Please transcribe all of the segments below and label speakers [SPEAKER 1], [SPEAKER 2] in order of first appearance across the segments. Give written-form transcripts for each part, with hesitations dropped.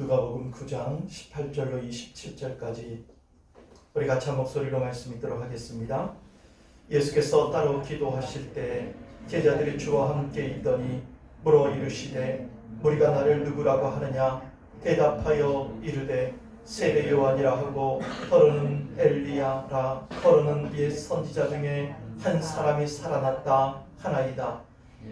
[SPEAKER 1] 누가복음 9장 18절로 27절까지 우리 같이 한 목소리로 말씀 읽도록 하겠습니다. 예수께서 따로 기도하실 때 제자들이 주와 함께 있더니 물어 이르시되 무리가 나를 누구라고 하느냐? 대답하여 이르되 세례 요한이라 하고 더러는 엘리야라 더러는 옛 선지자 중에 한 사람이 살아났다 하나이다.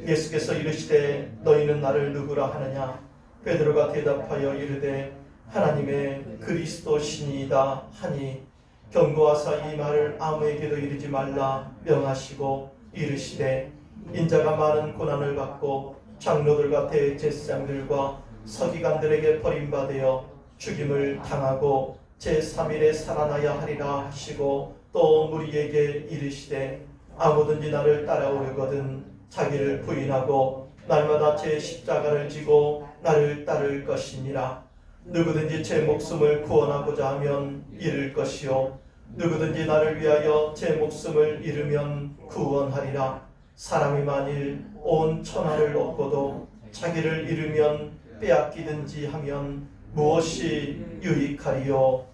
[SPEAKER 1] 예수께서 이르시되 너희는 나를 누구라 하느냐? 베드로가 대답하여 이르되 하나님의 그리스도시니이다 하니 경고하사 이 말을 아무에게도 이르지 말라 명하시고 이르시되 인자가 많은 고난을 받고 장로들과 대제사장들과 서기관들에게 버림받아 죽임을 당하고 제3일에 살아나야 하리라 하시고 또 무리에게 이르시되 아무든지 나를 따라오려거든 자기를 부인하고 날마다 제 십자가를 지고 나를 따를 것이니라. 누구든지 제 목숨을 구원하고자 하면 잃을 것이요 누구든지 나를 위하여 제 목숨을 잃으면 구원하리라. 사람이 만일 온 천하를 얻고도 자기를 잃으면 빼앗기든지 하면 무엇이 유익하리요?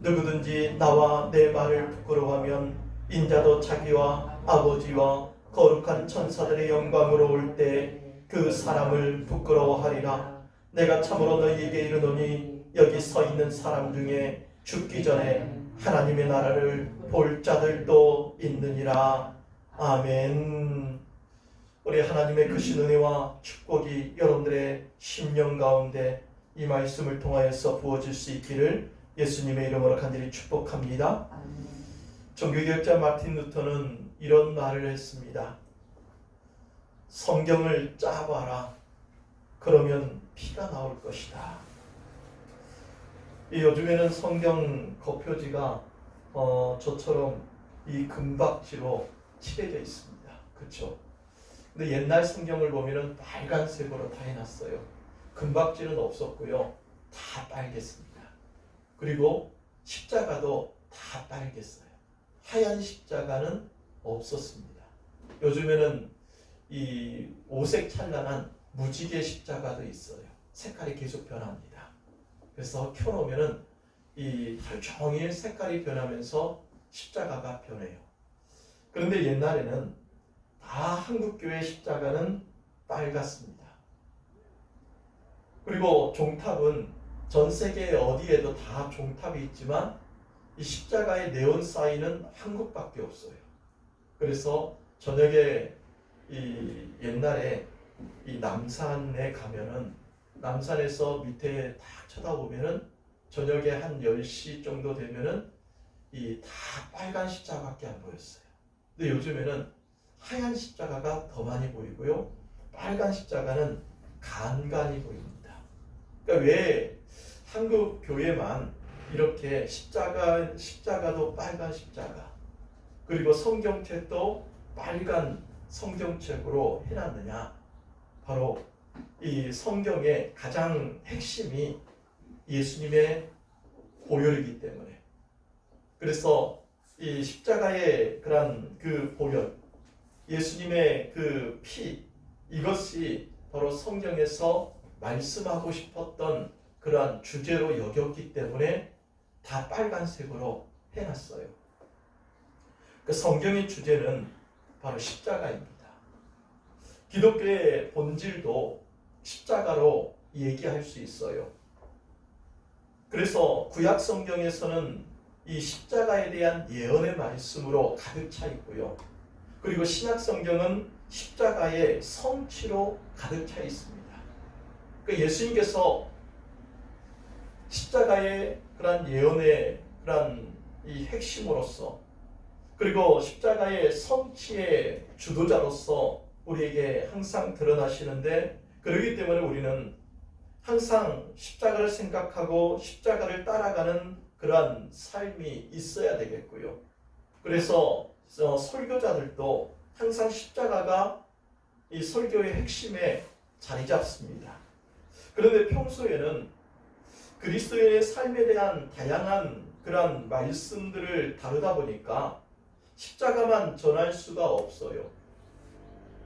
[SPEAKER 1] 누구든지 나와 내 말을 부끄러워하면 인자도 자기와 아버지와 거룩한 천사들의 영광으로 올 때 그 사람을 부끄러워하리라. 내가 참으로 너희에게 이르노니 여기 서 있는 사람 중에 죽기 전에 하나님의 나라를 볼 자들도 있느니라. 아멘. 우리 하나님의 크신 은혜와 축복이 여러분들의 심령 가운데 이 말씀을 통하여서 부어질 수 있기를 예수님의 이름으로 간절히 축복합니다. 종교개혁자 마틴 루터는 이런 말을 했습니다. 성경을 짜봐라. 그러면 피가 나올 것이다. 요즘에는 성경 겉표지가 저처럼 이 금박지로 칠해져 있습니다. 그렇죠? 근데 옛날 성경을 보면은 빨간색으로 다 해놨어요. 금박지는 없었고요. 다 빨갰습니다. 그리고 십자가도 다 빨갰어요. 하얀 십자가는 없었습니다. 요즘에는 이 오색 찬란한 무지개 십자가도 있어요. 색깔이 계속 변합니다. 그래서 켜놓으면은 이 하루 종일 색깔이 변하면서 십자가가 변해요. 그런데 옛날에는 다 한국교회 십자가는 빨갛습니다. 그리고 종탑은 전 세계 어디에도 다 종탑이 있지만 이 십자가의 네온 사인은 한국밖에 없어요. 그래서 저녁에 이 옛날에 이 남산에 가면은 남산에서 밑에 딱 쳐다보면은 저녁에 한 10시 정도 되면은 이 다 빨간 십자가밖에 안 보였어요. 근데 요즘에는 하얀 십자가가 더 많이 보이고요. 빨간 십자가는 간간히 보입니다. 그러니까 왜 한국 교회만 이렇게 십자가도 빨간 십자가, 그리고 성경책도 빨간 성경책으로 해놨느냐? 바로 이 성경의 가장 핵심이 예수님의 보혈이기 때문에. 그래서 이 십자가의 그런 그 보혈, 예수님의 그 피, 이것이 바로 성경에서 말씀하고 싶었던 그러한 주제로 여겼기 때문에 다 빨간색으로 해놨어요. 그 성경의 주제는 바로 십자가입니다. 기독교의 본질도 십자가로 얘기할 수 있어요. 그래서 구약 성경에서는 이 십자가에 대한 예언의 말씀으로 가득 차 있고요. 그리고 신약 성경은 십자가의 성취로 가득 차 있습니다. 그러니까 예수님께서 십자가의 그런 예언의 그런 이 핵심으로서, 그리고 십자가의 성취의 주도자로서 우리에게 항상 드러나시는데, 그렇기 때문에 우리는 항상 십자가를 생각하고 십자가를 따라가는 그러한 삶이 있어야 되겠고요. 그래서 설교자들도 항상 십자가가 이 설교의 핵심에 자리 잡습니다. 그런데 평소에는 그리스도인의 삶에 대한 다양한 그러한 말씀들을 다루다 보니까 십자가만 전할 수가 없어요.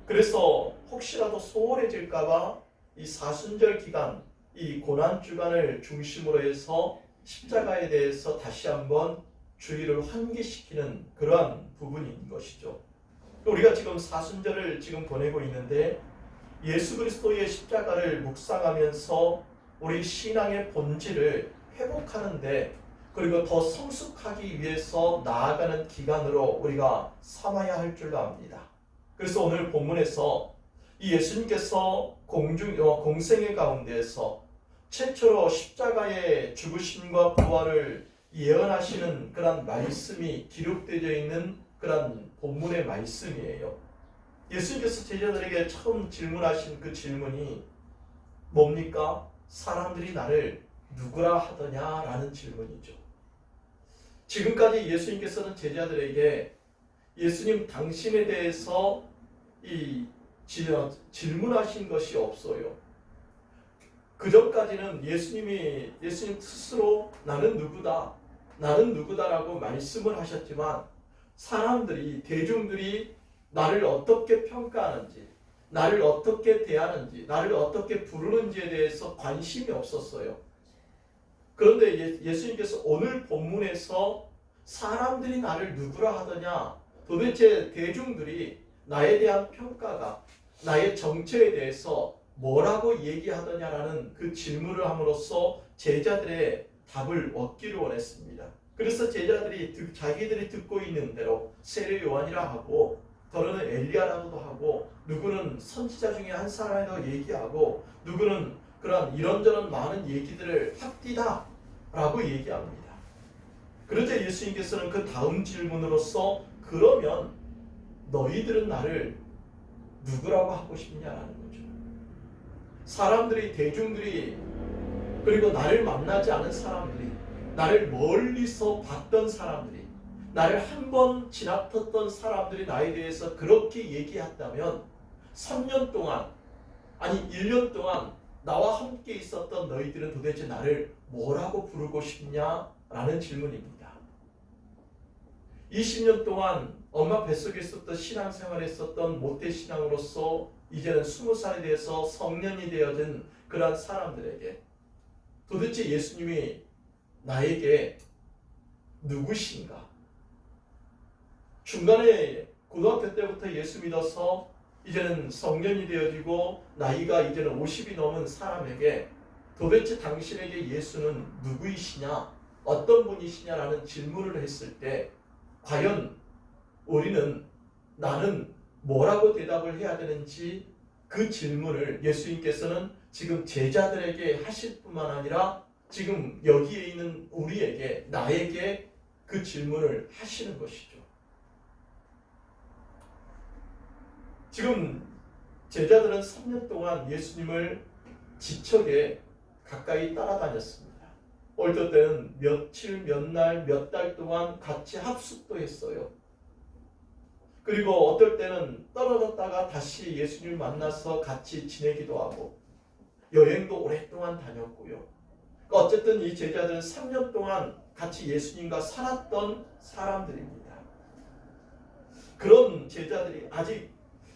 [SPEAKER 1] 그래서 혹시라도 소홀해질까봐 이 사순절 기간 이 고난주간을 중심으로 해서 십자가에 대해서 다시 한번 주의를 환기시키는 그러한 부분인 것이죠. 우리가 지금 사순절을 지금 보내고 있는데 예수 그리스도의 십자가를 묵상하면서 우리 신앙의 본질을 회복하는데 그리고 더 성숙하기 위해서 나아가는 기간으로 우리가 삼아야 할 줄로 압니다. 그래서 오늘 본문에서 이 예수님께서 공생의 가운데에서 최초로 십자가의 죽으심과 부활을 예언하시는 그런 말씀이 기록되어 있는 그런 본문의 말씀이에요. 예수님께서 제자들에게 처음 질문하신 그 질문이 뭡니까? 사람들이 나를 누구라 하더냐라는 질문이죠. 지금까지 예수님께서는 제자들에게 예수님 당신에 대해서 질문하신 것이 없어요. 그 전까지는 예수님 스스로 나는 누구다라고 말씀을 하셨지만 대중들이 나를 어떻게 평가하는지, 나를 어떻게 대하는지, 나를 어떻게 부르는지에 대해서 관심이 없었어요. 그런데 예수님께서 오늘 본문에서 사람들이 나를 누구라 하더냐, 도대체 대중들이 나에 대한 평가가 나의 정체에 대해서 뭐라고 얘기하더냐라는 그 질문을 함으로써 제자들의 답을 얻기를 원했습니다. 그래서 제자들이 자기들이 듣고 있는 대로 세례 요한이라 하고 더러는 엘리야라고도 하고 누구는 선지자 중에 한 사람이라고 얘기하고 누구는 그런 이런저런 많은 얘기들을 합디다 라고 얘기합니다. 그러자 예수님께서는 그 다음 질문으로서 그러면 너희들은 나를 누구라고 하고 싶냐라는 거죠. 대중들이 그리고 나를 만나지 않은 사람들이 나를 멀리서 봤던 사람들이 나를 한 번 지나쳤던 사람들이 나에 대해서 그렇게 얘기했다면 3년 동안 아니 1년 동안 나와 함께 있었던 너희들은 도대체 나를 뭐라고 부르고 싶냐라는 질문입니다. 20년 동안 엄마 뱃속에 있었던 신앙생활을 했었던 모태신앙으로서 이제는 20살에 대해서 성년이 되어진 그러한 사람들에게 도대체 예수님이 나에게 누구신가? 중간에 고등학교 때부터 예수 믿어서 이제는 성년이 되어지고 나이가 이제는 50이 넘은 사람에게 도대체 당신에게 예수는 누구이시냐? 어떤 분이시냐라는 질문을 했을 때 과연 나는 뭐라고 대답을 해야 되는지 그 질문을 예수님께서는 지금 제자들에게 하실 뿐만 아니라 지금 여기에 있는 우리에게 나에게 그 질문을 하시는 것이죠. 지금 제자들은 3년 동안 예수님을 지척에 가까이 따라다녔습니다. 어떨 때는 며칠, 몇 날, 몇 달 동안 같이 합숙도 했어요. 그리고 어떨 때는 떨어졌다가 다시 예수님을 만나서 같이 지내기도 하고 여행도 오랫동안 다녔고요. 어쨌든 이 제자들은 3년 동안 같이 예수님과 살았던 사람들입니다. 그런 제자들이 아직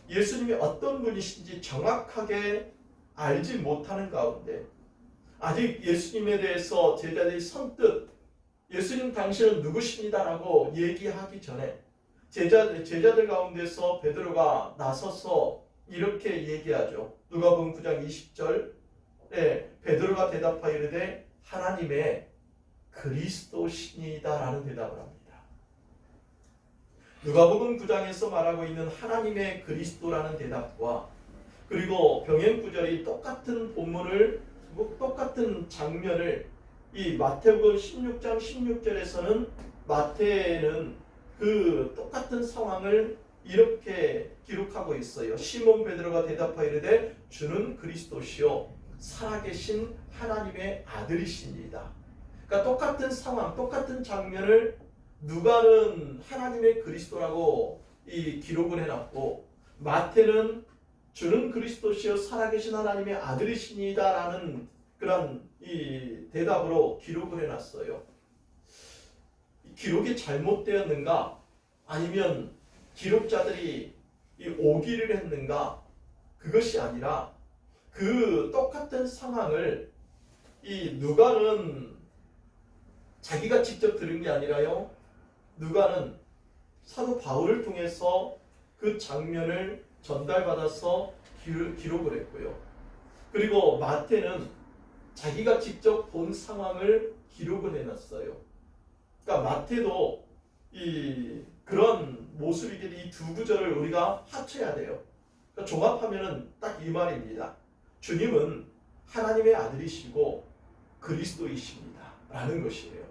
[SPEAKER 1] 예수님이 어떤 분이신지 정확하게 알지 못하는 가운데 아직 예수님에 대해서 제자들이 선뜻 예수님 당신은 누구십니다라고 얘기하기 전에 제자들 가운데서 베드로가 나서서 이렇게 얘기하죠. 누가복음 9장 20절 베드로가 대답하여 이르되 하나님의 그리스도시니다라는 대답을 합니다. 누가복음 9장에서 말하고 있는 하나님의 그리스도라는 대답과 그리고 병행 구절이 똑같은 본문을 똑같은 장면을 이 마태복음 16장 16절에서는 마태는 그 똑같은 상황을 이렇게 기록하고 있어요. 시몬 베드로가 대답하여 이르되 주는 그리스도시요 살아계신 하나님의 아들이십니다. 그러니까 똑같은 상황, 똑같은 장면을 누가는 하나님의 그리스도라고 이 기록을 해놨고 마태는 주는 그리스도시요 살아계신 하나님의 아들이십니다라는 그런 이 대답으로 기록을 해놨어요. 기록이 잘못되었는가? 아니면 기록자들이 오기를 했는가? 그것이 아니라 그 똑같은 상황을 이 누가는 자기가 직접 들은 게 아니라요. 누가는 사도 바울을 통해서 그 장면을 전달받아서 기록을 했고요. 그리고 마태는 자기가 직접 본 상황을 기록을 해놨어요. 그러니까 마태도 그런 모습이기 이 두 구절을 우리가 합쳐야 돼요. 그러니까 종합하면은 딱 이 말입니다. 주님은 하나님의 아들이시고 그리스도이십니다. 라는 것이에요.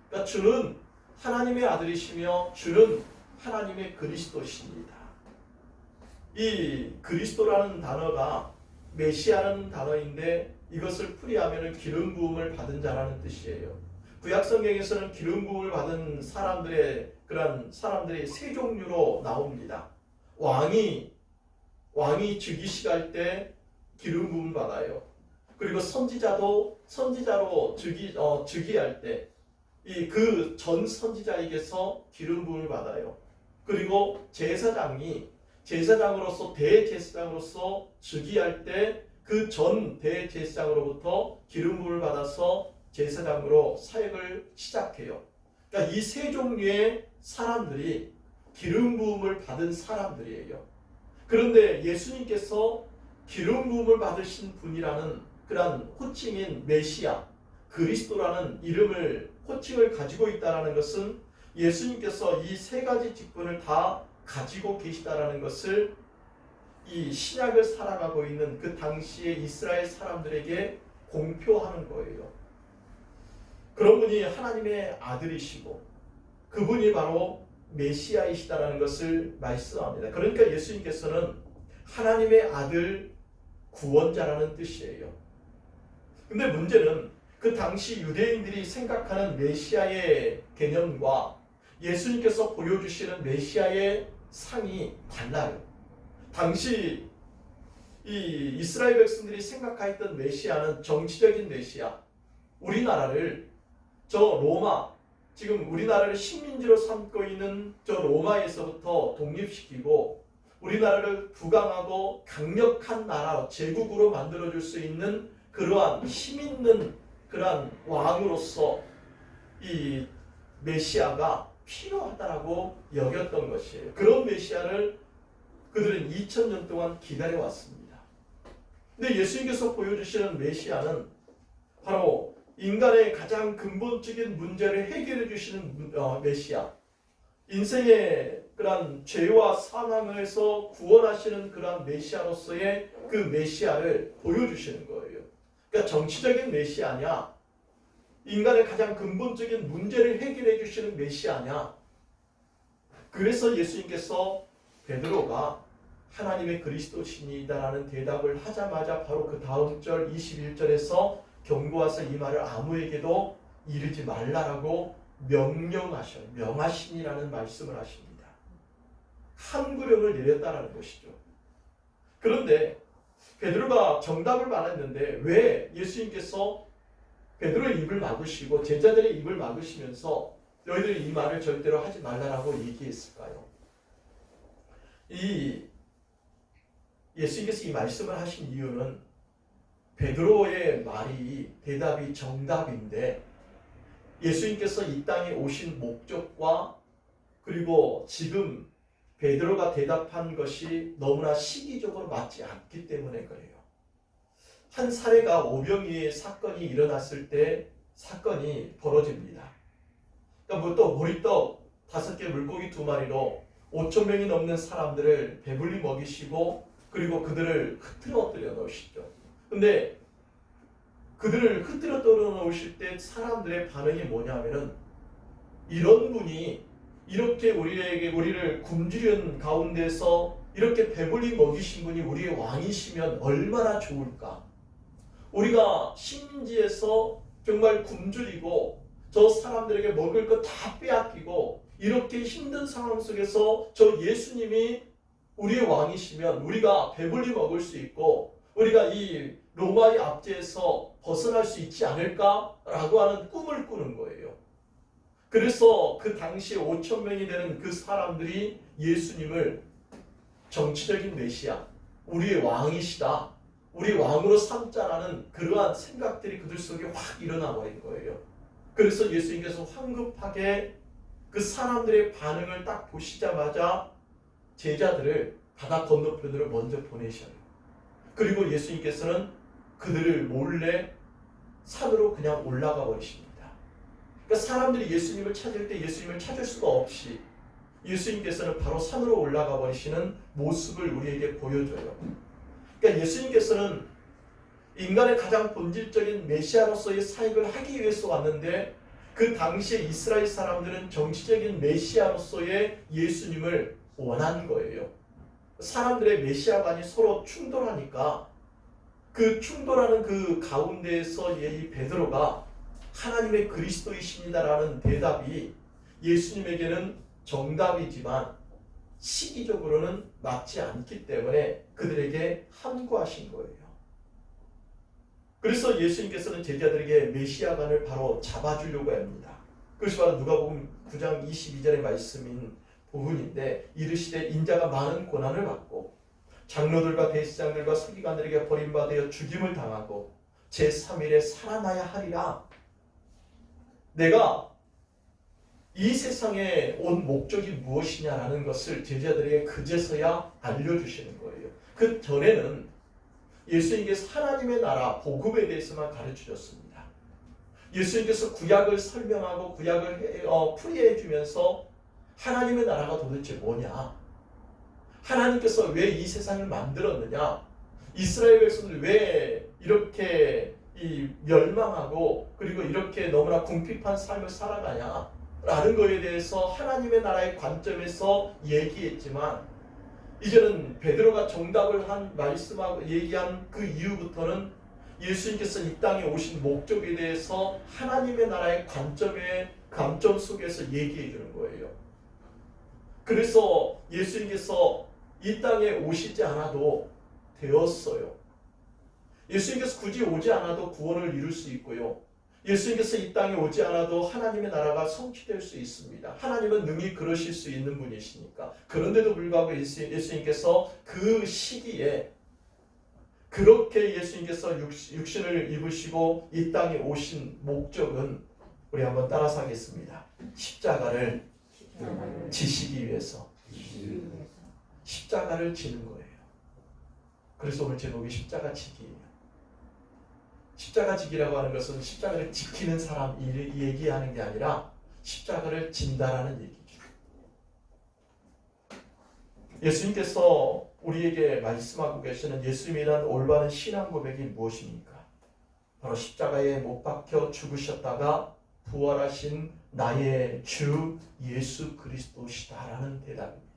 [SPEAKER 1] 그러니까 주는 하나님의 아들이시며 주는 하나님의 그리스도십니다. 이 그리스도라는 단어가 메시아라는 단어인데 이것을 풀이하면 기름 부음을 받은 자라는 뜻이에요. 구약 성경에서는 기름 부음을 받은 그런 사람들이 세 종류로 나옵니다. 왕이 즉위식할 때 기름 부음 받아요. 그리고 선지자로 즉위할 때 그 전 선지자에게서 기름 부음을 받아요. 그리고 제사장으로서 대제사장으로서 즉위할 때 그 전 대제사장으로부터 기름 부음을 받아서 제사장으로 사역을 시작해요. 그러니까 이 세 종류의 사람들이 기름 부음을 받은 사람들이에요. 그런데 예수님께서 기름 부음을 받으신 분이라는 그런 호칭인 메시아, 그리스도라는 호칭을 가지고 있다는 것은 예수님께서 이 세 가지 직분을 다 가지고 계시다라는 것을 이 신약을 살아가고 있는 그 당시의 이스라엘 사람들에게 공표하는 거예요. 그런 분이 하나님의 아들이시고 그분이 바로 메시아이시다라는 것을 말씀합니다. 그러니까 예수님께서는 하나님의 아들 구원자라는 뜻이에요. 근데 문제는 그 당시 유대인들이 생각하는 메시아의 개념과 예수님께서 보여주시는 메시아의 상이 달라요. 당시 이 이스라엘 백성들이 생각했던 메시아는 정치적인 메시아, 우리나라를 지금 우리나라를 식민지로 삼고 있는 로마에서부터 독립시키고 우리나라를 부강하고 강력한 나라, 제국으로 만들어줄 수 있는 그러한 힘있는 그러한 왕으로서 이 메시아가 필요하다라고 여겼던 것이에요. 그런 메시아를 그들은 2000년 동안 기다려왔습니다. 근데 예수님께서 보여주시는 메시아는 바로 인간의 가장 근본적인 문제를 해결해 주시는 메시아, 인생의 그런 죄와 사망에서 구원하시는 그런 메시아로서의 그 메시아를 보여주시는 거예요. 그러니까 정치적인 메시아냐, 인간의 가장 근본적인 문제를 해결해 주시는 메시아냐. 그래서 예수님께서 베드로가 하나님의 그리스도시니다라는 대답을 하자마자 바로 그 다음 절 21절에서 경고하사 이 말을 아무에게도 이르지 말라라고 명하시니라는 말씀을 하십니다. 한 구령을 내렸다라는 것이죠. 그런데 베드로가 정답을 말했는데 왜 예수님께서 베드로의 입을 막으시고 제자들의 입을 막으시면서 너희들이 이 말을 절대로 하지 말라라고 얘기했을까요? 예수님께서 이 말씀을 하신 이유는 베드로의 대답이 정답인데 예수님께서 이 땅에 오신 목적과 그리고 지금 베드로가 대답한 것이 너무나 시기적으로 맞지 않기 때문에 그래요. 한 사례가 오병이의 사건이 일어났을 때 사건이 벌어집니다. 그러니까 또 보리떡 5개 물고기 2마리로 5,000명이 넘는 사람들을 배불리 먹이시고 그리고 그들을 흐트러뜨려 놓으시죠. 근데 그들을 흐트러뜨려 놓으실 때 사람들의 반응이 뭐냐면은 이런 분이 이렇게 우리를 굶주린 가운데서 이렇게 배불리 먹이신 분이 우리의 왕이시면 얼마나 좋을까? 우리가 식민지에서 정말 굶주리고 저 사람들에게 먹을 것 다 빼앗기고 이렇게 힘든 상황 속에서 저 예수님이 우리의 왕이시면 우리가 배불리 먹을 수 있고 우리가 이 로마의 압제에서 벗어날 수 있지 않을까라고 하는 꿈을 꾸는 거예요. 그래서 그 당시에 5,000명이 되는 그 사람들이 예수님을 정치적인 메시아, 우리의 왕이시다, 우리 왕으로 삼자라는 그러한 생각들이 그들 속에 확 일어나 버린 거예요. 그래서 예수님께서 황급하게 그 사람들의 반응을 딱 보시자마자 제자들을 바다 건너편으로 먼저 보내셔요. 그리고 예수님께서는 그들을 몰래 산으로 그냥 올라가 버리십니다. 그러니까 사람들이 예수님을 찾을 때 예수님을 찾을 수가 없이 예수님께서는 바로 산으로 올라가 버리시는 모습을 우리에게 보여줘요. 그러니까 예수님께서는 인간의 가장 본질적인 메시아로서의 사역을 하기 위해서 왔는데 그 당시에 이스라엘 사람들은 정치적인 메시아로서의 예수님을 원한 거예요. 사람들의 메시아관이 서로 충돌하니까 그 충돌하는 그 가운데에서 이 베드로가 하나님의 그리스도이십니다라는 대답이 예수님에게는 정답이지만 시기적으로는 맞지 않기 때문에 그들에게 함구하신 거예요. 그래서 예수님께서는 제자들에게 메시아관을 바로 잡아주려고 합니다. 그것이 바로 누가복음 9장 22절의 말씀인 부분인데 이르시되 인자가 많은 고난을 받고 장로들과 대제사장들과 서기관들에게 버림받아 죽임을 당하고 제3일에 살아나야 하리라. 내가 이 세상에 온 목적이 무엇이냐라는 것을 제자들에게 그제서야 알려주시는 거예요. 그 전에는 예수님께서 하나님의 나라 복음에 대해서만 가르쳐줬습니다. 예수님께서 구약을 설명하고 구약을 풀이해 주면서 하나님의 나라가 도대체 뭐냐, 하나님께서 왜 이 세상을 만들었느냐, 이스라엘 백성들 왜 이렇게 멸망하고 그리고 이렇게 너무나 궁핍한 삶을 살아가냐 라는 것에 대해서 하나님의 나라의 관점에서 얘기했지만, 이제는 베드로가 정답을 한 말씀하고 얘기한 그 이후부터는 예수님께서 이 땅에 오신 목적에 대해서 하나님의 나라의 관점 속에서 얘기해 주는 거예요. 그래서 예수님께서 이 땅에 오시지 않아도 되었어요. 예수님께서 굳이 오지 않아도 구원을 이룰 수 있고요. 예수님께서 이 땅에 오지 않아도 하나님의 나라가 성취될 수 있습니다. 하나님은 능히 그러실 수 있는 분이시니까. 그런데도 불구하고 예수님께서 그 시기에 그렇게 예수님께서 육신을 입으시고 이 땅에 오신 목적은, 우리 한번 따라서 하겠습니다. 십자가를 지시기 위해서. 십자가를 지는 거예요. 그래서 오늘 제목이 십자가 지기예요. 십자가 지기라고 하는 것은 십자가를 지키는 사람 얘기하는 게 아니라 십자가를 진다라는 얘기죠. 예수님께서 우리에게 말씀하고 계시는 예수님에 대한 올바른 신앙 고백이 무엇입니까? 바로 십자가에 못 박혀 죽으셨다가 부활하신 나의 주 예수 그리스도시다라는 대답입니다.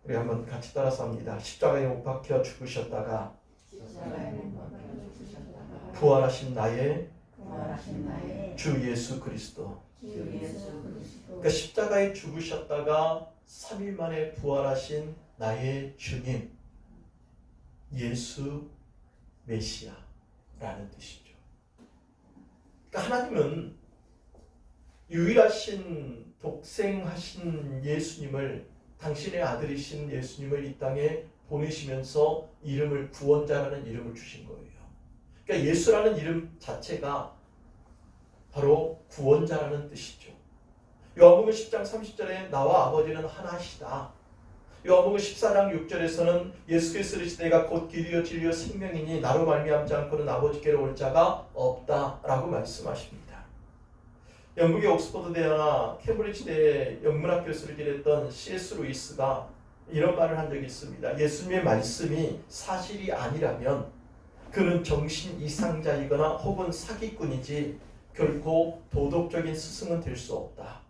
[SPEAKER 1] 우리 한번 같이 따라서 합니다. 십자가에 못 박혀 죽으셨다가 부활하신 나의 주 예수 그리스도. 그러니까 십자가에 죽으셨다가 3일 만에 부활하신 나의 주님 예수 메시아라는 뜻이죠. 그러니까 하나님은 유일하신 독생하신 예수님을, 당신의 아들이신 예수님을 이 땅에 보내시면서 이름을 구원자라는 이름을 주신 거예요. 그러니까 예수라는 이름 자체가 바로 구원자라는 뜻이죠. 요한복음 10장 30절에 나와 아버지는 하나시다. 요한복음 14장 6절에서는 예수께서 이르시되 내가 곧 길이요 진리요 생명이니 나로 말미암지 않고는 아버지께로 올 자가 없다라고 말씀하십니다. 영국의 옥스퍼드 대나 캠브리지 대의 영문학 교수를 지냈던 C.S. 루이스가 이런 말을 한 적이 있습니다. 예수님의 말씀이 사실이 아니라면 그는 정신 이상자이거나 혹은 사기꾼이지 결코 도덕적인 스승은 될 수 없다.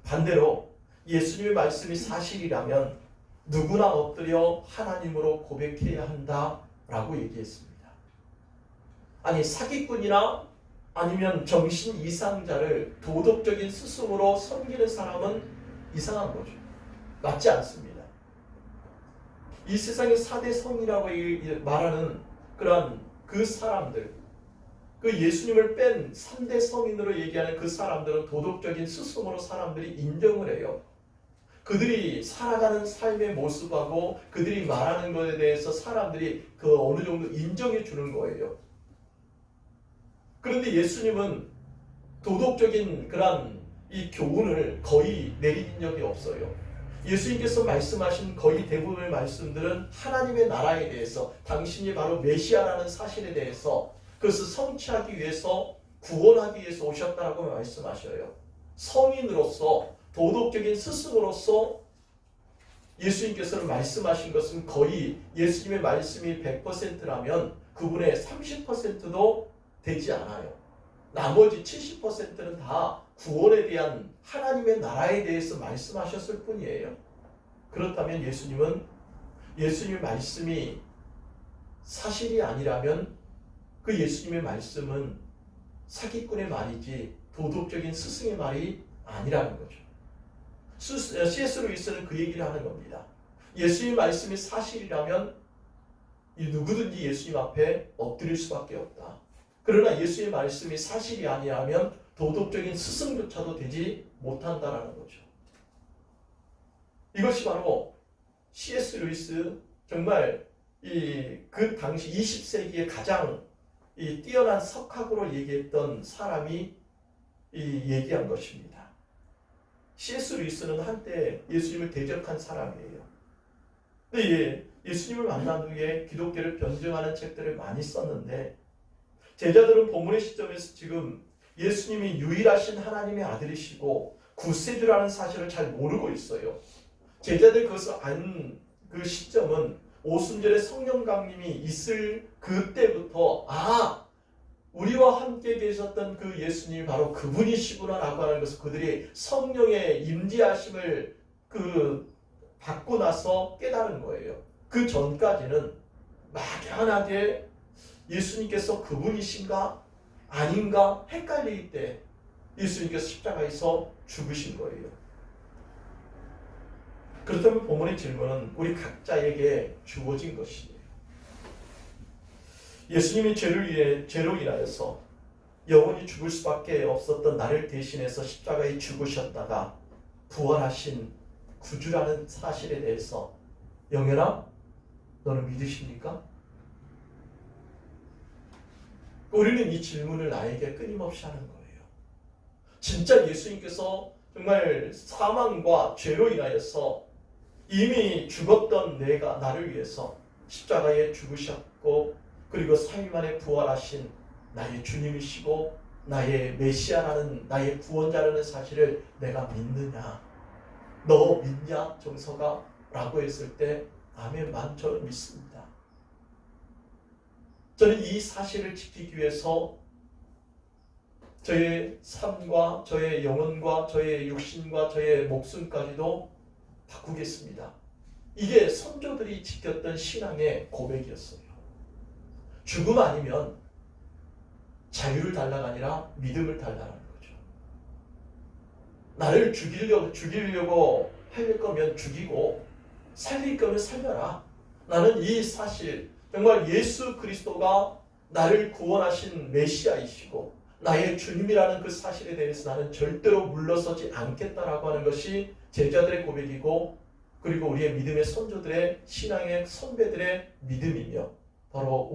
[SPEAKER 1] 반대로 예수님의 말씀이 사실이라면 누구나 엎드려 하나님으로 고백해야 한다라고 얘기했습니다. 아니, 사기꾼이나 아니면 정신 이상자를 도덕적인 스승으로 섬기는 사람은 이상한 거죠. 맞지 않습니다. 이 세상의 4대 성이라고 말하는 그런 그 사람들, 그 예수님을 뺀 3대 성인으로 얘기하는 그 사람들은 도덕적인 스승으로 사람들이 인정을 해요. 그들이 살아가는 삶의 모습하고 그들이 말하는 것에 대해서 사람들이 그 어느 정도 인정해 주는 거예요. 그런데 예수님은 도덕적인 그런 이 교훈을 거의 내린 적이 없어요. 예수님께서 말씀하신 거의 대부분의 말씀들은 하나님의 나라에 대해서, 당신이 바로 메시아라는 사실에 대해서, 그것을 성취하기 위해서, 구원하기 위해서 오셨다라고 말씀하셔요. 성인으로서, 도덕적인 스승으로서 예수님께서는 말씀하신 것은 거의 예수님의 말씀이 100%라면 그분의 30%도 되지 않아요. 나머지 70%는 다 구원에 대한 하나님의 나라에 대해서 말씀하셨을 뿐이에요. 그렇다면 예수님의 말씀이 사실이 아니라면 그 예수님의 말씀은 사기꾼의 말이지 도덕적인 스승의 말이 아니라는 거죠. C.S. 루이스는 그 얘기를 하는 겁니다. 예수님의 말씀이 사실이라면 누구든지 예수님 앞에 엎드릴 수밖에 없다. 그러나 예수의 말씀이 사실이 아니라면 도덕적인 스승조차도 되지 못한다라는 거죠. 이것이 바로 C.S. 루이스, 정말 그 당시 20세기에 가장 뛰어난 석학으로 얘기했던 사람이 얘기한 것입니다. C.S. 루이스는 한때 예수님을 대적한 사람이에요. 근데 예수님을 만난 후에 기독교를 변증하는 책들을 많이 썼는데, 제자들은 본문의 시점에서 지금 예수님이 유일하신 하나님의 아들이시고 구세주라는 사실을 잘 모르고 있어요. 제자들 그것을 안 그 시점은 오순절에 성령 강림이 있을 그때부터 우리와 함께 계셨던 그 예수님이 바로 그분이시구나라고 하는 것을 그들이 성령의 임재하심을 받고 나서 깨달은 거예요. 그 전까지는 막연하게 예수님께서 그분이신가 아닌가 헷갈릴 때 예수님께서 십자가에서 죽으신 거예요. 그렇다면 본문의 질문은 우리 각자에게 주어진 것이에요. 예수님이 죄로 인하여서 영원히 죽을 수밖에 없었던 나를 대신해서 십자가에 죽으셨다가 부활하신 구주라는 사실에 대해서 영현아, 너는 믿으십니까? 우리는 이 질문을 나에게 끊임없이 하는 거예요. 진짜 예수님께서 정말 사망과 죄로 인하여서 이미 죽었던 나를 위해서 십자가에 죽으셨고, 그리고 3일 만에 부활하신 나의 주님이시고 나의 메시아라는, 나의 구원자라는 사실을 내가 믿느냐? 너 믿냐, 정서가? 라고 했을 때 아멘만, 저는 믿습니다. 저는 이 사실을 지키기 위해서 저의 삶과 저의 영혼과 저의 육신과 저의 목숨까지도 바꾸겠습니다. 이게 선조들이 지켰던 신앙의 고백이었어요. 죽음 아니면 자유를 달라가 아니라 믿음을 달라는 거죠. 나를 죽이려고 할 거면 죽이고 살릴 거면 살려라. 나는 이 사실, 정말 예수 그리스도가 나를 구원하신 메시아이시고 나의 주님이라는 그 사실에 대해서 나는 절대로 물러서지 않겠다라고 하는 것이 제자들의 고백이고, 그리고 우리의 믿음의 선조들의, 신앙의 선배들의 믿음이며 바로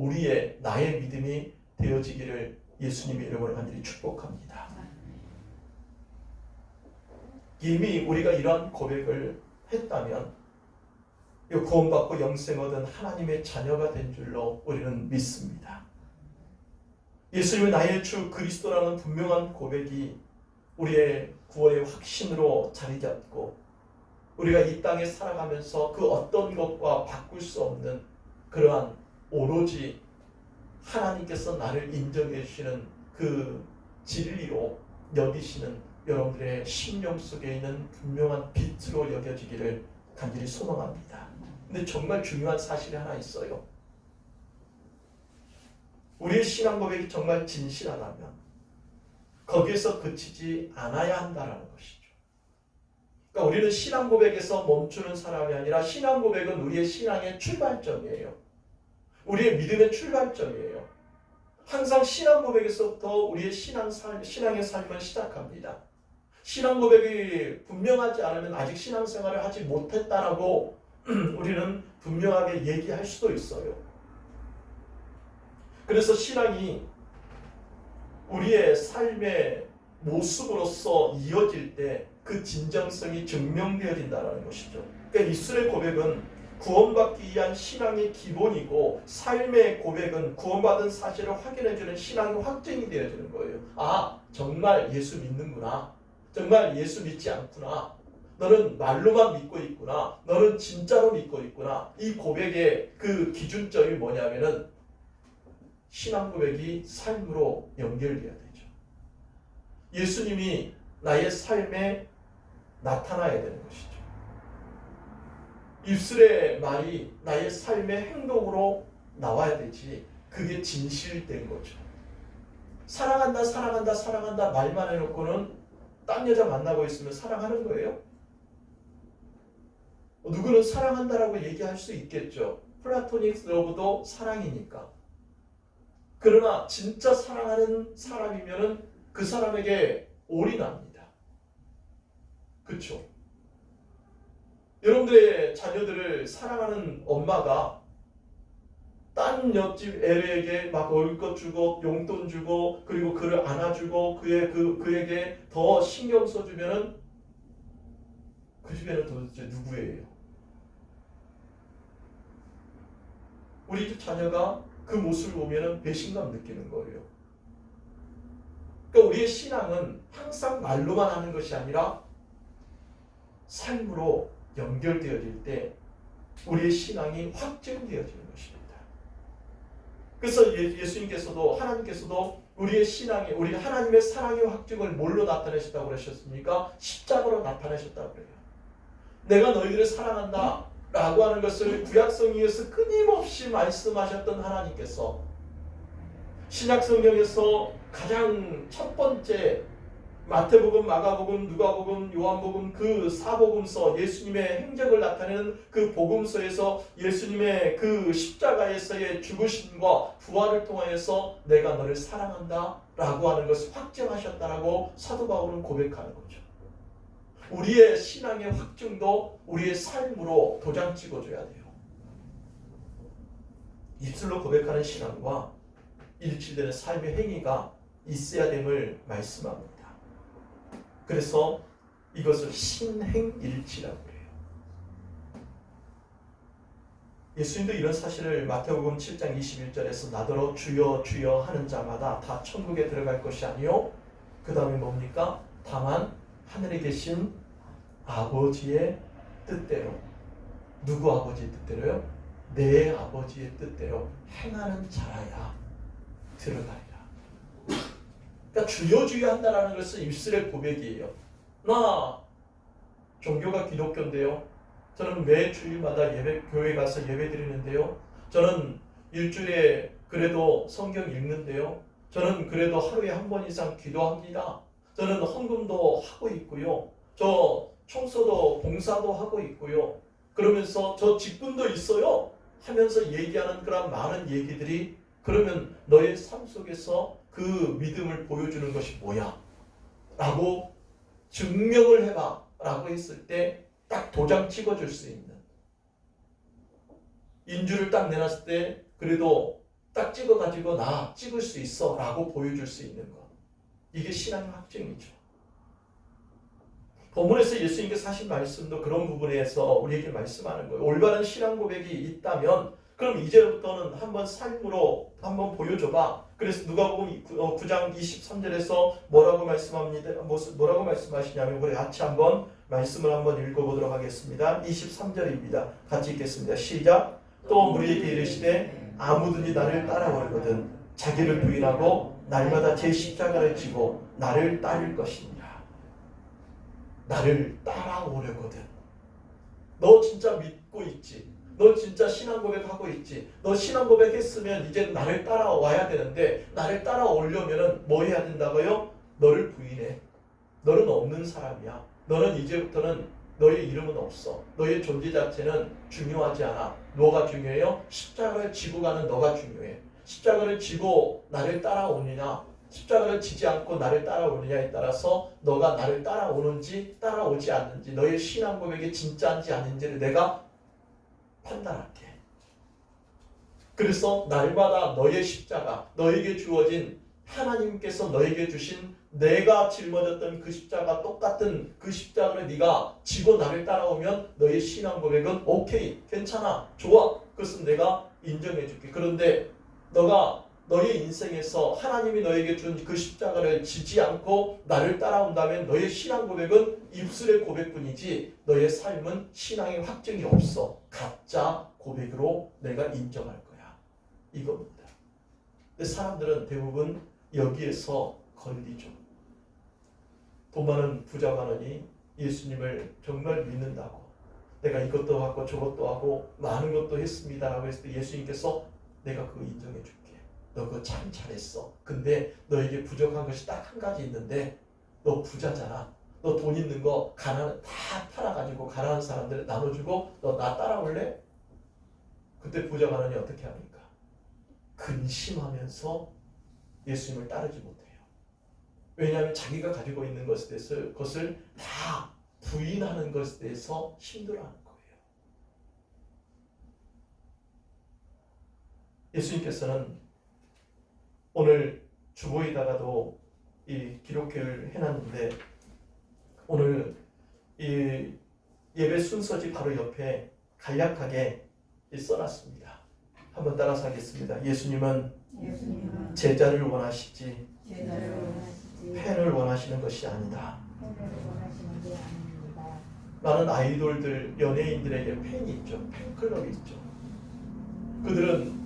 [SPEAKER 1] 나의 믿음이 되어지기를 예수님의 이름으로 간절히 축복합니다. 이미 우리가 이러한 고백을 했다면 구원받고 영생 얻은 하나님의 자녀가 된 줄로 우리는 믿습니다. 예수님은 나의 주 그리스도라는 분명한 고백이 우리의 구원의 확신으로 자리 잡고, 우리가 이 땅에 살아가면서 그 어떤 것과 바꿀 수 없는 그러한 오로지 하나님께서 나를 인정해 주시는 그 진리로 여기시는 여러분들의 심령 속에 있는 분명한 빛으로 여겨지기를 간절히 소망합니다. 근데 정말 중요한 사실이 하나 있어요. 우리의 신앙 고백이 정말 진실하다면 거기에서 그치지 않아야 한다는 것이죠. 그러니까 우리는 신앙 고백에서 멈추는 사람이 아니라 신앙 고백은 우리의 신앙의 출발점이에요. 우리의 믿음의 출발점이에요. 항상 신앙 고백에서부터 우리의 신앙의 삶을 시작합니다. 신앙 고백이 분명하지 않으면 아직 신앙생활을 하지 못했다라고 우리는 분명하게 얘기할 수도 있어요. 그래서 신앙이 우리의 삶의 모습으로서 이어질 때 그 진정성이 증명되어진다는 것이죠. 그러니까 입술의 고백은 구원받기 위한 신앙의 기본이고, 삶의 고백은 구원받은 사실을 확인해주는 신앙의 확증이 되어지는 거예요. 아, 정말 예수 믿는구나. 정말 예수 믿지 않구나. 너는 말로만 믿고 있구나. 너는 진짜로 믿고 있구나. 이 고백의 그 기준점이 뭐냐면은 신앙 고백이 삶으로 연결되어야 되죠. 예수님이 나의 삶에 나타나야 되는 것이죠. 입술의 말이 나의 삶의 행동으로 나와야 되지, 그게 진실된 거죠. 사랑한다, 사랑한다, 사랑한다 말만 해놓고는 딴 여자 만나고 있으면 사랑하는 거예요? 누구는 사랑한다라고 얘기할 수 있겠죠. 플라토닉 러브도 사랑이니까. 그러나 진짜 사랑하는 사람이면은 그 사람에게 올인합니다. 그렇죠? 여러분들의 자녀들을 사랑하는 엄마가 딴 옆집 애에게 막 먹을 것 주고 용돈 주고 그리고 그를 안아주고 그에게 더 신경 써주면은 그 집에는 도대체 누구예요? 우리 집 자녀가 그 모습을 보면은 배신감 느끼는 거예요. 그러니까 우리의 신앙은 항상 말로만 하는 것이 아니라 삶으로 연결되어질 때 우리의 신앙이 확증되어지는 것입니다. 그래서 예수님께서도, 하나님께서도 우리의 신앙이, 우리 하나님의 사랑의 확증을 뭘로 나타내셨다고 그러셨습니까? 십자가로 나타내셨다고 그래요. 내가 너희들을 사랑한다 라고 하는 것을 구약성경에서 끊임없이 말씀하셨던 하나님께서 신약성경에서 가장 첫 번째 마태복음, 마가복음, 누가복음, 요한복음 그 사복음서, 예수님의 행적을 나타내는 그 복음서에서 예수님의 그 십자가에서의 죽으심과 부활을 통하여서 내가 너를 사랑한다 라고 하는 것을 확증하셨다라고 사도 바울은 고백하는 거죠. 우리의 신앙의 확증도 우리의 삶으로 도장 찍어줘야 돼요. 입술로 고백하는 신앙과 일치되는 삶의 행위가 있어야 됨을 말씀합니다. 그래서 이것을 신행일치라고 해요. 예수님도 이런 사실을 마태복음 7장 21절에서 나더러 주여 주여 하는 자마다 다 천국에 들어갈 것이 아니요, 그 다음에 뭡니까? 다만 하늘에 계신 아버지의 뜻대로. 누구 아버지의 뜻대로요? 내 아버지의 뜻대로 행하는 자라야 들어가리라. 그러니까 주여 주여 한다라는 것은 입술의 고백이에요. 나 종교가 기독교인데요. 저는 매 주일마다 교회 가서 예배 드리는데요. 저는 일주일에 그래도 성경 읽는데요. 저는 그래도 하루에 한 번 이상 기도합니다. 저는 헌금도 하고 있고요. 저 청소도 봉사도 하고 있고요. 그러면서 저 직분도 있어요 하면서 얘기하는 그런 많은 얘기들이, 그러면 너의 삶 속에서 그 믿음을 보여주는 것이 뭐야? 라고 증명을 해봐 라고 했을 때 딱 도장 찍어줄 수 있는, 인주를 딱 내놨을 때 그래도 딱 찍어가지고 나 찍을 수 있어 라고 보여줄 수 있는 것, 이게 신앙의 확증이죠. 본문에서 예수님께서 하신 말씀도 그런 부분에서 우리에게 말씀하는 거예요. 올바른 신앙 고백이 있다면 그럼 이제부터는 한번 삶으로 한번 보여줘봐. 그래서 누가복음 9장 23절에서 뭐라고 말씀하시냐면 우리 같이 한번 말씀을 한번 읽어보도록 하겠습니다. 23절입니다. 같이 읽겠습니다. 시작. 또 우리에게 이르시되 아무든지 나를 따라오려거든 자기를 부인하고 날마다 제 십자가를 지고 나를 따를 것이니라. 나를 따라오려거든. 너 진짜 믿고 있지? 너 진짜 신앙 고백하고 있지? 너 신앙 고백했으면 이제 나를 따라와야 되는데, 나를 따라오려면 뭐 해야 된다고요? 너를 부인해. 너는 없는 사람이야. 너는 이제부터는 너의 이름은 없어. 너의 존재 자체는 중요하지 않아. 뭐가 중요해요? 십자가를 지고 가는 너가 중요해. 십자가를 지고 나를 따라오느냐? 십자가를 지지 않고 나를 따라오느냐에 따라서 너가 나를 따라오는지 따라오지 않는지, 너의 신앙 고백이 진짜인지 아닌지를 내가 판단할게. 그래서 날마다 너의 십자가, 너에게 주어진, 하나님께서 너에게 주신 내가 짊어졌던 그 십자가, 똑같은 그 십자가를 네가 지고 나를 따라오면 너의 신앙 고백은 오케이, 괜찮아, 좋아, 그것은 내가 인정해 줄게. 그런데 너가 너의 인생에서 하나님이 너에게 준 그 십자가를 지지 않고 나를 따라온다면 너의 신앙 고백은 입술의 고백뿐이지 너의 삶은 신앙의 확증이 없어. 가짜 고백으로 내가 인정할 거야. 이겁니다. 근데 사람들은 대부분 여기에서 걸리죠. 돈 많은 부자 많으니 예수님을 정말 믿는다고, 내가 이것도 하고 저것도 하고 많은 것도 했습니다 라고 했을 때 예수님께서 내가 그거 인정해 줄게. 너 그거 참 잘했어. 근데 너에게 부족한 것이 딱 한 가지 있는데 너 부자잖아. 너 돈 있는 거 가난 다 팔아가지고 가난한 사람들 나눠주고 너 나 따라올래? 그때 부자 많으니 어떻게 합니까? 근심하면서 예수님을 따르지 못해요. 왜냐하면 자기가 가지고 있는 것을 다 부인하는 것에 대해서 힘들어하는 거예요. 예수님께서는 오늘 주보에다가도 이 기록을 해놨는데, 오늘 이 예배 순서지 바로 옆에 간략하게 써놨습니다. 한번 따라서 하겠습니다. 예수님은 제자를 원하시지 팬을 원하시는 것이 아니다. 많은 아이돌들, 연예인들에게 팬이 있죠. 팬클럽이 있죠. 그들은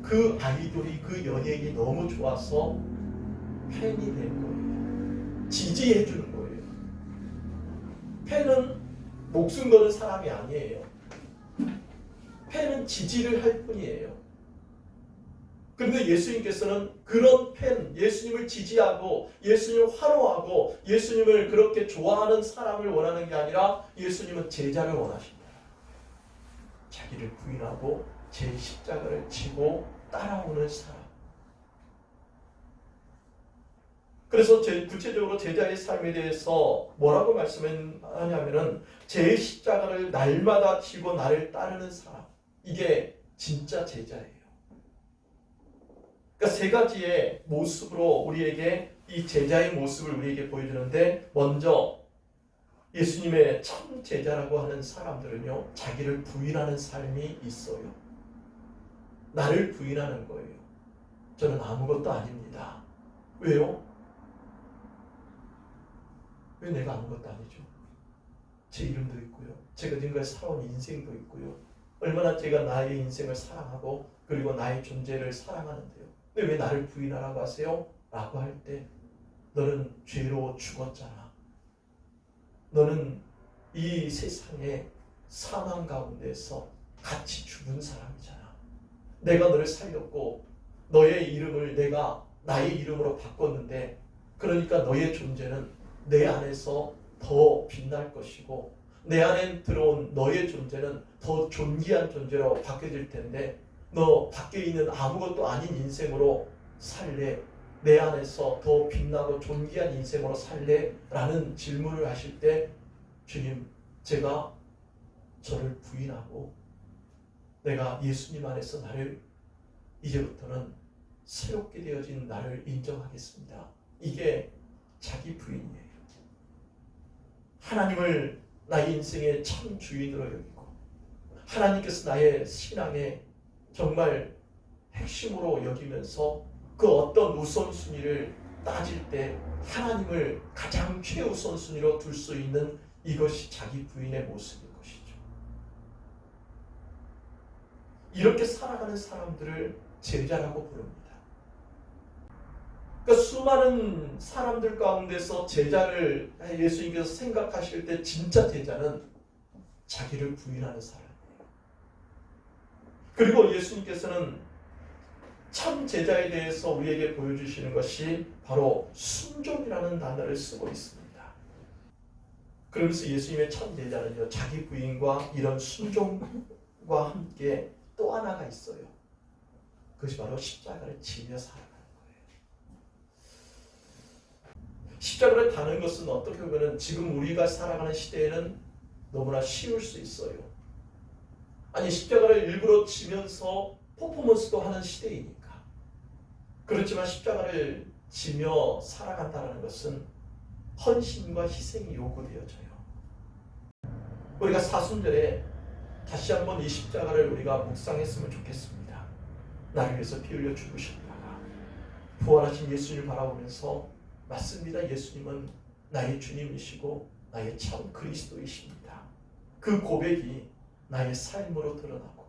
[SPEAKER 1] 그 아이돌이, 그 연예인이 너무 좋아서 팬이 된 거예요. 지지해 주는 거예요. 팬은 목숨 거는 사람이 아니에요. 팬은 지지를 할 뿐이에요. 그런데 예수님께서는 그런 팬, 예수님을 지지하고 예수님을 환호하고 예수님을 그렇게 좋아하는 사람을 원하는 게 아니라 예수님은 제자를 원하십니다. 자기를 부인하고 제 십자가를 지고 따라오는 사람. 그래서 구체적으로 제자의 삶에 대해서 뭐라고 말씀하냐면은 제 십자가를 날마다 지고 나를 따르는 사람. 이게 진짜 제자예요. 그러니까 세 가지의 모습으로 우리에게 이 제자의 모습을 우리에게 보여주는데, 먼저 예수님의 참 제자라고 하는 사람들은요, 자기를 부인하는 삶이 있어요. 나를 부인하는 거예요. 저는 아무것도 아닙니다. 왜요? 왜 내가 아무것도 아니죠? 제 이름도 있고요. 제가 지금까지 살아온 인생도 있고요. 얼마나 제가 나의 인생을 사랑하고 그리고 나의 존재를 사랑하는데요. 근데 왜 나를 부인하라고 하세요? 라고 할 때, 너는 죄로 죽었잖아. 너는 이 세상의 사망 가운데서 같이 죽은 사람이잖아. 내가 너를 살렸고 너의 이름을 내가 나의 이름으로 바꿨는데, 그러니까 너의 존재는 내 안에서 더 빛날 것이고 내 안에 들어온 너의 존재는 더 존귀한 존재로 바뀌어질 텐데, 너 밖에 있는 아무것도 아닌 인생으로 살래? 내 안에서 더 빛나고 존귀한 인생으로 살래? 라는 질문을 하실 때, 주님, 제가 저를 부인하고 내가 예수님 안에서 나를 이제부터는 새롭게 되어진 나를 인정하겠습니다. 이게 자기 부인이에요. 하나님을 나의 인생의 참 주인으로 여기고 하나님께서 나의 신앙의 정말 핵심으로 여기면서 그 어떤 우선순위를 따질 때 하나님을 가장 최우선순위로 둘 수 있는, 이것이 자기 부인의 모습인 것이죠. 이렇게 살아가는 사람들을 제자라고 부릅니다. 그러니까 수많은 사람들 가운데서 제자를 예수님께서 생각하실 때 진짜 제자는 자기를 부인하는 사람이에요. 그리고 예수님께서는 참 제자에 대해서 우리에게 보여주시는 것이 바로 순종이라는 단어를 쓰고 있습니다. 그러면서 예수님의 참 제자는요, 자기 부인과 이런 순종과 함께 또 하나가 있어요. 그것이 바로 십자가를 지며 살아가는 거예요. 십자가를 다는 것은 어떻게 보면 지금 우리가 살아가는 시대에는 너무나 쉬울 수 있어요. 아니 십자가를 일부러 지면서 퍼포먼스도 하는 시대이니까. 그렇지만 십자가를 지며 살아간다는 것은 헌신과 희생이 요구되어져요. 우리가 사순절에 다시 한번 이 십자가를 우리가 묵상했으면 좋겠습니다. 나를 위해서 피 흘려 죽으셨다가 부활하신 예수님을 바라보면서 맞습니다. 예수님은 나의 주님이시고 나의 참 그리스도이십니다. 그 고백이 나의 삶으로 드러나고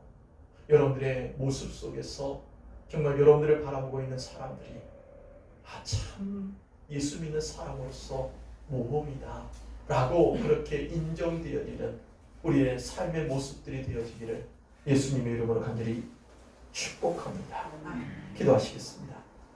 [SPEAKER 1] 여러분들의 모습 속에서 정말 여러분들을 바라보고 있는 사람들이 참 예수 믿는 사람으로서 모범이다 라고 그렇게 인정되어지는 우리의 삶의 모습들이 되어지기를 예수님의 이름으로 간절히 축복합니다. 기도하시겠습니다.